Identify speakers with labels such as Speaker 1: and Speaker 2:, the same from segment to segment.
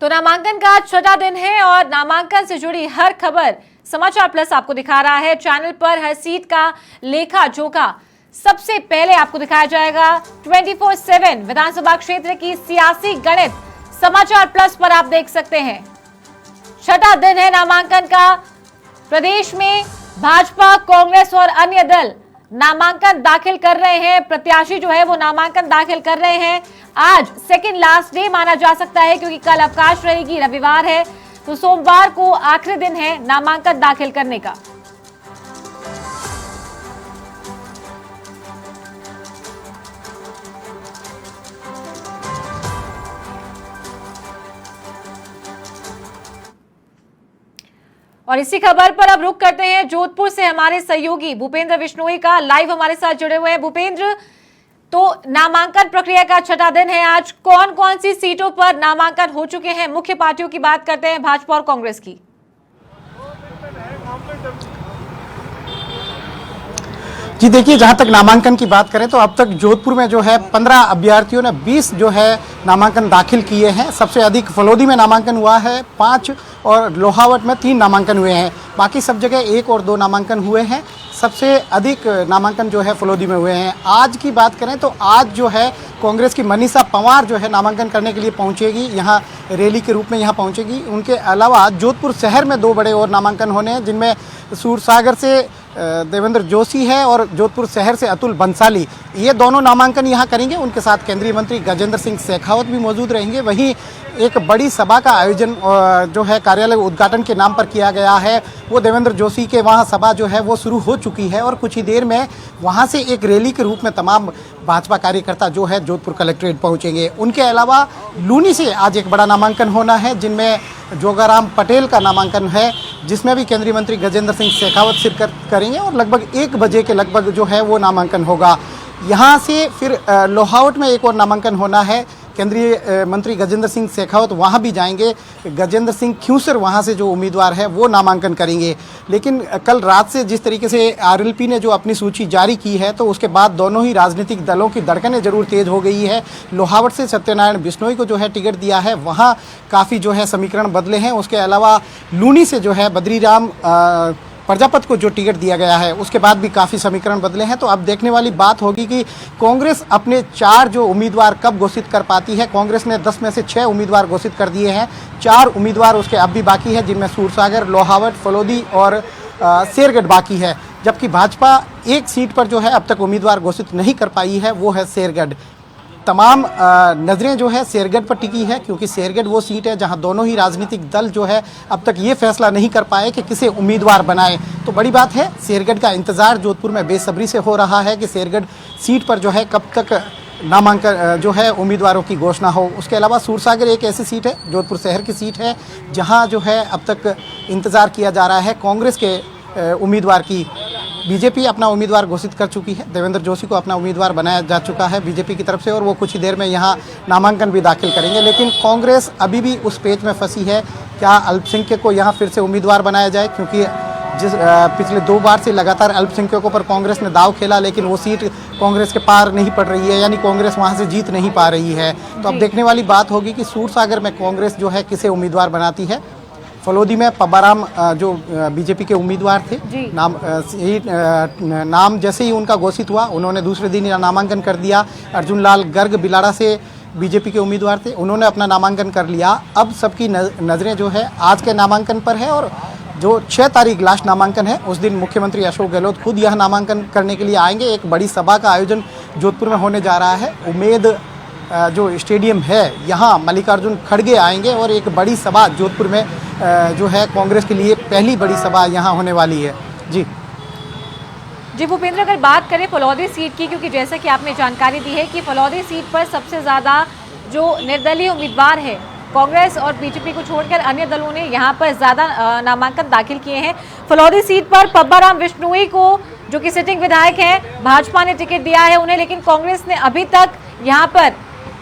Speaker 1: तो नामांकन का छठा दिन है और नामांकन से जुड़ी हर खबर समाचार प्लस आपको दिखा रहा है। चैनल पर हर सीट का लेखा जोखा सबसे पहले आपको दिखाया जाएगा। 24/7 विधानसभा क्षेत्र की सियासी गणित समाचार प्लस पर आप देख सकते हैं। छठा दिन है नामांकन का। प्रदेश में भाजपा, कांग्रेस और अन्य दल नामांकन दाखिल कर रहे हैं। प्रत्याशी जो है वो नामांकन दाखिल कर रहे हैं। आज सेकंड लास्ट डे माना जा सकता है क्योंकि कल अवकाश रहेगी, रविवार है, तो सोमवार को आखिरी दिन है नामांकन दाखिल करने का। और इसी खबर पर अब रुक करते हैं जोधपुर से हमारे सहयोगी भूपेंद्र बिश्नोई का। लाइव हमारे साथ जुड़े हुए हैं। भूपेंद्र, तो नामांकन प्रक्रिया का छठा दिन है आज, कौन कौन सी सीटों पर नामांकन हो चुके हैं? मुख्य पार्टियों की बात करते हैं, भाजपा और कांग्रेस की।
Speaker 2: जी देखिए, जहां तक नामांकन की बात करें तो अब तक जोधपुर में जो है 15 अभ्यर्थियों ने 20 जो है नामांकन दाखिल किए हैं। सबसे अधिक फलोदी में नामांकन हुआ है 5 और लोहावट में 3 नामांकन हुए हैं। बाकी सब जगह 1 और 2 नामांकन हुए हैं। सबसे अधिक नामांकन जो है फलोदी में हुए हैं। आज की बात करें तो आज जो है कांग्रेस की मनीषा पंवार जो है नामांकन करने के लिए पहुंचेगी, यहाँ रैली के रूप में यहाँ पहुंचेगी। उनके अलावा जोधपुर शहर में 2 बड़े और नामांकन होने हैं, जिनमें सूरसागर से देवेंद्र जोशी है और जोधपुर शहर से अतुल बंसाली, ये दोनों नामांकन यहाँ करेंगे। उनके साथ केंद्रीय मंत्री गजेंद्र सिंह शेखावत भी मौजूद रहेंगे। वहीं एक बड़ी सभा का आयोजन जो है कार्यालय उद्घाटन के नाम पर किया गया है, वो देवेंद्र जोशी के वहाँ सभा जो है वो शुरू हो चुकी है और कुछ ही देर में वहाँ से एक रैली के रूप में तमाम भाजपा कार्यकर्ता जो है जोधपुर कलेक्ट्रेट पहुँचेंगे। उनके अलावा लूनी से आज एक बड़ा नामांकन होना है, जिनमें जोगाराम पटेल का नामांकन है, जिसमें भी केंद्रीय मंत्री गजेंद्र सिंह शेखावत शिरकत करेंगे और लगभग 1 बजे के लगभग जो है वो नामांकन होगा। यहाँ से फिर लोहावट में एक और नामांकन होना है। केंद्रीय मंत्री गजेंद्र सिंह शेखावत वहाँ भी जाएंगे। गजेंद्र सिंह ख्यूसर वहाँ से जो उम्मीदवार है वो नामांकन करेंगे। लेकिन कल रात से जिस तरीके से आरएलपी ने जो अपनी सूची जारी की है, तो उसके बाद दोनों ही राजनीतिक दलों की धड़कनें जरूर तेज़ हो गई है। लोहावट से सत्यनारायण बिश्नोई को जो है टिकट दिया है, वहाँ काफ़ी जो है समीकरण बदले हैं। उसके अलावा लूनी से जो है बद्रीराम प्रजापत को जो टिकट दिया गया है, उसके बाद भी काफ़ी समीकरण बदले हैं। तो अब देखने वाली बात होगी कि कांग्रेस अपने 4 जो उम्मीदवार कब घोषित कर पाती है। कांग्रेस ने 10 में से 6 उम्मीदवार घोषित कर दिए हैं। 4 उम्मीदवार उसके अब भी बाकी है, जिनमें सूरसागर, लोहावट, फलोदी और शेरगढ़ बाकी है। जबकि भाजपा 1 सीट पर जो है अब तक उम्मीदवार घोषित नहीं कर पाई है, वो है शेरगढ़। तमाम नज़रें जो है शेरगढ़ पर टिकी है, क्योंकि शेरगढ़ वो सीट है जहां दोनों ही राजनीतिक दल जो है अब तक ये फैसला नहीं कर पाए कि किसे उम्मीदवार बनाए। तो बड़ी बात है, शेरगढ़ का इंतज़ार जोधपुर में बेसब्री से हो रहा है कि शेरगढ़ सीट पर जो है कब तक नामांकन जो है उम्मीदवारों की घोषणा हो। उसके अलावा सूरसागर एक ऐसी सीट है, जोधपुर शहर की सीट है, जहाँ जो है अब तक इंतज़ार किया जा रहा है कांग्रेस के उम्मीदवार की। बीजेपी अपना उम्मीदवार घोषित कर चुकी है। देवेंद्र जोशी को अपना उम्मीदवार बनाया जा चुका है बीजेपी की तरफ से, और वो कुछ ही देर में यहाँ नामांकन भी दाखिल करेंगे। लेकिन कांग्रेस अभी भी उस पेच में फंसी है, क्या अल्पसंख्यक को यहाँ फिर से उम्मीदवार बनाया जाए, क्योंकि जिस पिछले 2 बार से लगातार अल्पसंख्यकों पर कांग्रेस ने दाव खेला, लेकिन वो सीट कांग्रेस के पार नहीं पड़ रही है, यानी कांग्रेस वहाँ से जीत नहीं पा रही है। तो अब देखने वाली बात होगी कि सूरसागर में कांग्रेस जो है किसे उम्मीदवार बनाती है। फलोदी में पब्बाराम जो बीजेपी के उम्मीदवार थे, नाम जैसे ही उनका घोषित हुआ, उन्होंने दूसरे दिन नामांकन कर दिया। अर्जुन लाल गर्ग बिलाड़ा से बीजेपी के उम्मीदवार थे, उन्होंने अपना नामांकन कर लिया। अब सबकी नज़रें जो है आज के नामांकन पर है, और जो 6 तारीख लास्ट नामांकन है, उस दिन मुख्यमंत्री अशोक गहलोत खुद यह नामांकन करने के लिए आएंगे। एक बड़ी सभा का आयोजन जोधपुर में होने जा रहा है। उम्मेद जो स्टेडियम है, यहाँ मल्लिकार्जुन खड़गे आएंगे और एक बड़ी सभा जोधपुर में जो है कांग्रेस के लिए पहली बड़ी सभा यहाँ होने वाली है। जी
Speaker 1: भूपेंद्र, अगर बात करें फलौदी सीट की, क्योंकि जैसा कि आपने जानकारी दी है कि फलौदी सीट पर सबसे ज़्यादा जो निर्दलीय उम्मीदवार है, कांग्रेस और बीजेपी को छोड़कर अन्य दलों ने यहाँ पर ज़्यादा नामांकन दाखिल किए हैं। फलौदी सीट पर पब्बाराम बिश्नोई को, जो कि सिटिंग विधायक हैं, भाजपा ने टिकट दिया है उन्हें, लेकिन कांग्रेस ने अभी तक यहाँ पर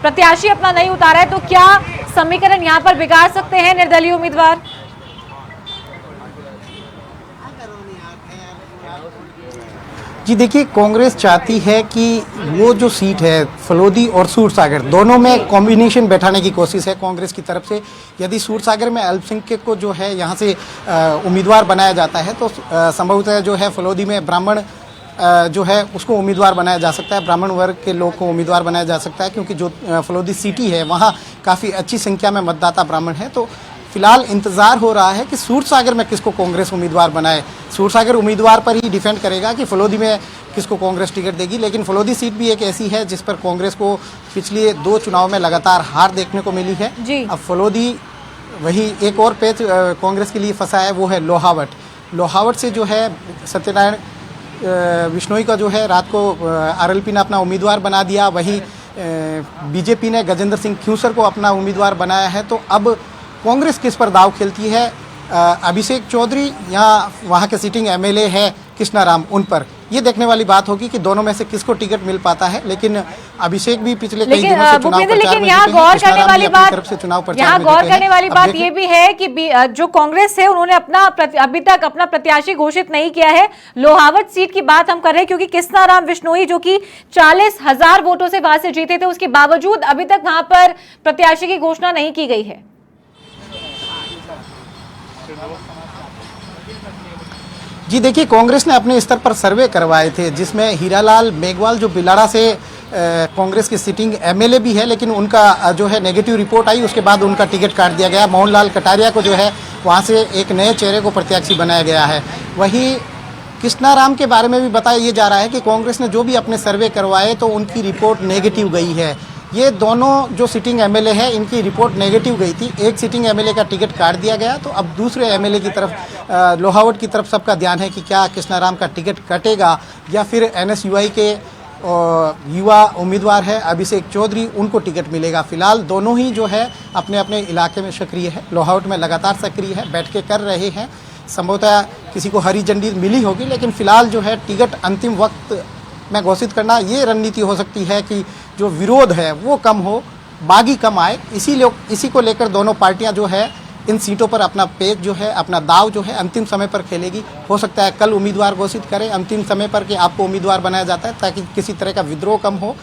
Speaker 1: प्रत्याशी अपना नहीं उतारा है। तो क्या समीकरण यहाँ पर बिगाड़ सकते हैं निर्दलीय उम्मीदवार?
Speaker 2: जी देखिए, कांग्रेस चाहती है कि वो जो सीट है फलोदी और सूरसागर दोनों में कॉम्बिनेशन बैठाने की कोशिश है कांग्रेस की तरफ से। यदि सूरसागर में अल्पसंख्यक को जो है यहाँ से उम्मीदवार बनाया जाता है तो संभवतः जो है फलोदी में ब्राह्मण जो है उसको उम्मीदवार बनाया जा सकता है, ब्राह्मण वर्ग के लोग को उम्मीदवार बनाया जा सकता है, क्योंकि जो फलोदी सिटी है वहाँ काफ़ी अच्छी संख्या में मतदाता ब्राह्मण हैं। तो फिलहाल इंतजार हो रहा है कि सूरसागर में किसको कांग्रेस उम्मीदवार बनाए। सूरसागर उम्मीदवार पर ही डिपेंड करेगा कि फलोदी में किसको कांग्रेस टिकट देगी। लेकिन फलोदी सीट भी एक ऐसी है जिस पर कांग्रेस को पिछले 2 चुनाव में लगातार हार देखने को मिली है। अब फलोदी वही एक और पेच कांग्रेस के लिए फंसा है, वो है लोहावट। लोहावट से जो है सत्यनारायण विश्नोई का जो है रात को आरएलपी ने अपना उम्मीदवार बना दिया, वहीं बीजेपी ने गजेंद्र सिंह ख्यूसर को अपना उम्मीदवार बनाया है। तो अब कांग्रेस किस पर दाव खेलती है? अभिषेक चौधरी या वहाँ के सिटिंग एमएलए है कृष्णाराम, उन पर ये देखने वाली बात होगी कि दोनों में से किसको टिकट मिल पाता है। लेकिन अभिषेक भी पिछले कई दिनों से चुनाव प्रचार में
Speaker 1: यहाँ गौर करने वाली बात
Speaker 2: जुटे
Speaker 1: ये भी है कि जो कांग्रेस है उन्होंने अभी तक अपना प्रत्याशी घोषित नहीं किया है। लोहावट सीट की बात हम कर रहे हैं क्योंकि कृष्णाराम विश्नोई जो कि 40,000 वोटों से वहां से जीते थे, उसके बावजूद अभी तक वहां पर प्रत्याशी की घोषणा नहीं की गई है।
Speaker 2: जी देखिए, कांग्रेस ने अपने स्तर पर सर्वे करवाए थे जिसमें हीरालाल मेघवाल जो बिलाड़ा से कांग्रेस की सिटिंग एमएलए भी है, लेकिन उनका जो है नेगेटिव रिपोर्ट आई, उसके बाद उनका टिकट काट दिया गया। मोहनलाल कटारिया को जो है वहां से एक नए चेहरे को प्रत्याशी बनाया गया है। वहीं कृष्णाराम के बारे में भी बताया ये जा रहा है कि कांग्रेस ने जो भी अपने सर्वे करवाए तो उनकी रिपोर्ट नेगेटिव गई है। ये दोनों जो सिटिंग एमएलए है इनकी रिपोर्ट नेगेटिव गई थी। एक सिटिंग एमएलए का टिकट काट दिया गया, तो अब दूसरे एमएलए की तरफ लोहावट की तरफ सबका ध्यान है कि क्या कृष्णाराम का टिकट कटेगा या फिर एनएसयूआई के युवा उम्मीदवार है अभिषेक चौधरी, उनको टिकट मिलेगा। फिलहाल दोनों ही जो है अपने अपने इलाके में सक्रिय है। लोहावट में लगातार सक्रिय है, बैठकें कर रहे हैं। संभवतः किसी को हरी झंडी मिली होगी, लेकिन फिलहाल जो है टिकट अंतिम वक्त में घोषित करना ये रणनीति हो सकती है कि जो विरोध है वो कम हो, बागी कम आए। इसी को लेकर दोनों पार्टियां जो है इन सीटों पर अपना पेच जो है, अपना दाव जो है अंतिम समय पर खेलेगी। हो सकता है कल उम्मीदवार घोषित करें अंतिम समय पर कि आपको उम्मीदवार बनाया जाता है, ताकि किसी तरह का विद्रोह कम हो।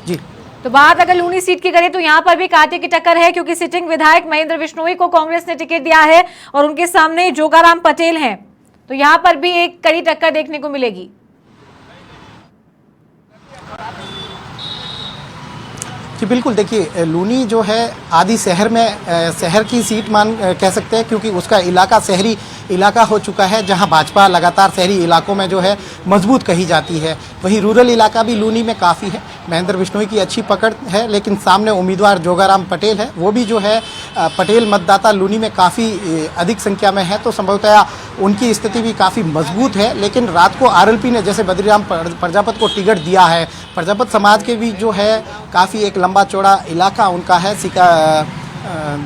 Speaker 2: जी,
Speaker 1: तो बात अगर लूनी सीट की करें तो यहाँ पर भी कांटे की टक्कर है, क्योंकि सिटिंग विधायक महेंद्र विश्नोई को कांग्रेस ने टिकट दिया है और उनके सामने जोगाराम पटेल हैं। तो यहाँ पर भी एक कड़ी टक्कर देखने को मिलेगी।
Speaker 2: जी बिल्कुल, देखिए लूनी जो है आदि शहर में शहर की सीट कह सकते हैं, क्योंकि उसका इलाका शहरी इलाका हो चुका है, जहां भाजपा लगातार शहरी इलाकों में जो है मजबूत कही जाती है। वहीं रूरल इलाका भी लूनी में काफ़ी है। महेंद्र विश्नोई की अच्छी पकड़ है, लेकिन सामने उम्मीदवार जोगाराम पटेल है, वो भी जो है पटेल मतदाता लूनी में काफ़ी अधिक संख्या में है, तो संभवतः उनकी स्थिति भी काफ़ी मजबूत है। लेकिन रात को आरएलपी ने जैसे बद्रीराम प्रजापत को टिकट दिया है, प्रजापत समाज के भी जो है काफ़ी एक लंबा चौड़ा इलाका उनका है।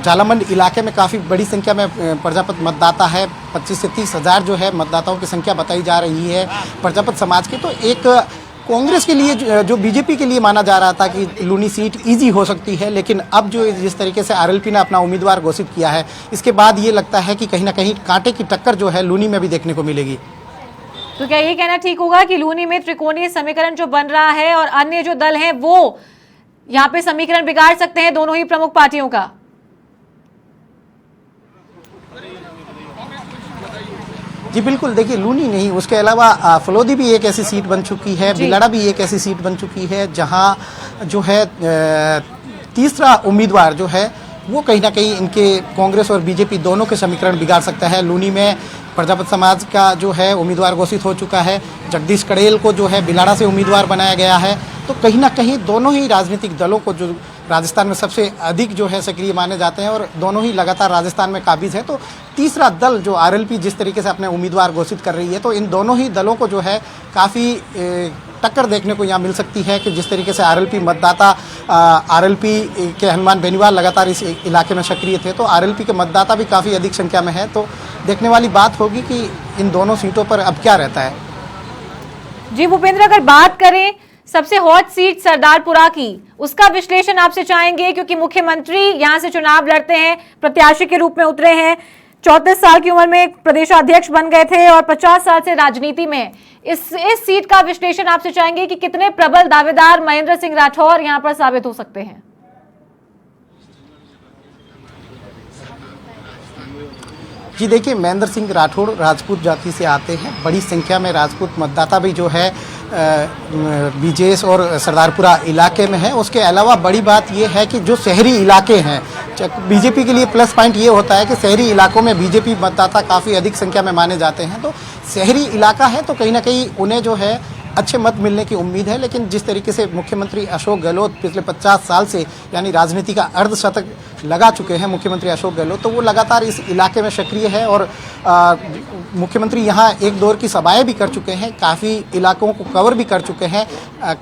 Speaker 2: झालामंड इलाके में काफ़ी बड़ी संख्या में प्रजापत मतदाता है। 25 से 30 हज़ार जो है मतदाताओं की संख्या बताई जा रही है प्रजापत समाज की। तो एक कांग्रेस के लिए जो बीजेपी के लिए माना जा रहा था कि लूनी सीट इजी हो सकती है, लेकिन अब जो जिस तरीके से आरएलपी ने अपना उम्मीदवार घोषित किया है, इसके बाद ये लगता है कि कहीं ना कहीं कांटे की टक्कर जो है लूनी में भी देखने को मिलेगी।
Speaker 1: तो क्या ये कहना ठीक होगा कि लूनी में त्रिकोणीय समीकरण जो बन रहा है और अन्य जो दल हैं वो यहाँ पे समीकरण बिगाड़ सकते हैं दोनों ही प्रमुख पार्टियों का?
Speaker 2: जी बिल्कुल, देखिए लूनी नहीं, उसके अलावा फलोदी भी एक ऐसी सीट बन चुकी है, बिलाड़ा भी एक ऐसी सीट बन चुकी है जहां जो है तीसरा उम्मीदवार जो है वो कहीं ना कहीं इनके कांग्रेस और बीजेपी दोनों के समीकरण बिगाड़ सकता है। लूनी में प्रजापत समाज का जो है उम्मीदवार घोषित हो चुका है, जगदीश कड़ेल को जो है बिलाड़ा से उम्मीदवार बनाया गया है। तो कहीं ना कहीं दोनों ही राजनीतिक दलों को, जो राजस्थान में सबसे अधिक जो है सक्रिय माने जाते हैं और दोनों ही लगातार राजस्थान में काबिज है, तो तीसरा दल जो आरएलपी जिस तरीके से अपने उम्मीदवार घोषित कर रही है, तो इन दोनों ही दलों को जो है काफ़ी टक्कर देखने को यहाँ मिल सकती है कि जिस तरीके से आरएलपी मतदाता आरएलपी के हनुमान बेनीवाल लगातार इस इलाके में सक्रिय थे, तो आरएलपी के मतदाता भी काफ़ी अधिक संख्या में है। तो देखने वाली बात होगी कि इन दोनों सीटों पर अब क्या रहता है।
Speaker 1: जी भूपेंद्र, अगर बात करें सबसे हॉट सीट सरदारपुरा की, उसका विश्लेषण आपसे चाहेंगे, क्योंकि मुख्यमंत्री यहां से चुनाव लड़ते हैं, प्रत्याशी के रूप में उतरे हैं। 34 साल की उम्र में प्रदेशाध्यक्ष बन गए थे और 50 साल से राजनीति में। इस सीट का विश्लेषण आपसे चाहेंगे कि कितने प्रबल दावेदार महेंद्र सिंह राठौर यहां पर साबित हो सकते हैं।
Speaker 2: जी देखिए, महेंद्र सिंह राठौड़ राजपूत जाति से आते हैं। बड़ी संख्या में राजपूत मतदाता भी जो है बीजेस और सरदारपुरा इलाके में है। उसके अलावा बड़ी बात यह है कि जो शहरी इलाके हैं, बीजेपी के लिए प्लस पॉइंट ये होता है कि शहरी इलाकों में बीजेपी मतदाता काफ़ी अधिक संख्या में माने जाते हैं। तो शहरी इलाका है तो कहीं ना कहीं उन्हें जो है अच्छे मत मिलने की उम्मीद है। लेकिन जिस तरीके से मुख्यमंत्री अशोक गहलोत पिछले 50 साल से यानी राजनीति का अर्धशतक लगा चुके हैं मुख्यमंत्री अशोक गहलोत, तो वो लगातार इस इलाके में सक्रिय है और मुख्यमंत्री यहाँ एक दौर की सभाएं भी कर चुके हैं, काफ़ी इलाकों को कवर भी कर चुके हैं।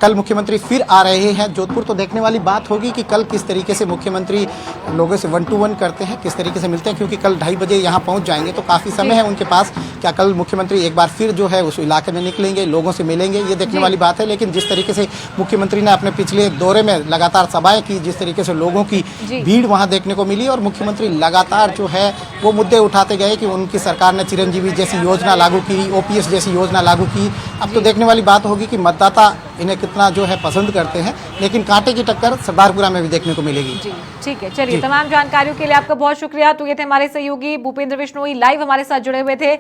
Speaker 2: कल मुख्यमंत्री फिर आ रहे हैं जोधपुर, तो देखने वाली बात होगी कि कल किस तरीके से मुख्यमंत्री लोगों से 1-to-1 करते हैं, किस तरीके से मिलते हैं, क्योंकि कल 2:30 बजे यहाँ पहुँच जाएंगे तो काफ़ी समय है उनके पास। क्या कल मुख्यमंत्री एक बार फिर जो है उस इलाके में निकलेंगे, लोगों से मिलेंगे, ये देखने वाली बात है। लेकिन जिस तरीके से मुख्यमंत्री ने अपने पिछले दौरे में लगातार सभाएं की, जिस तरीके से लोगों की भीड़ वहां देखने को मिली और मुख्यमंत्री लगातार जो है वो मुद्दे उठाते गए कि उनकी सरकार ने चिरंजीवी जैसी योजना लागू की, ओपीएस जैसी योजना लागू की। अब तो देखने वाली बात होगी कि मतदाता इन्हें कितना जो है पसंद करते हैं। लेकिन कांटे की टक्कर सरदारपुरा में भी देखने को मिलेगी।
Speaker 1: जी ठीक है, चलिए तमाम जानकारियों के लिए आपका बहुत शुक्रिया। तो ये थे हमारे सहयोगी भूपेंद्र बिश्नोई, लाइव हमारे साथ जुड़े हुए थे।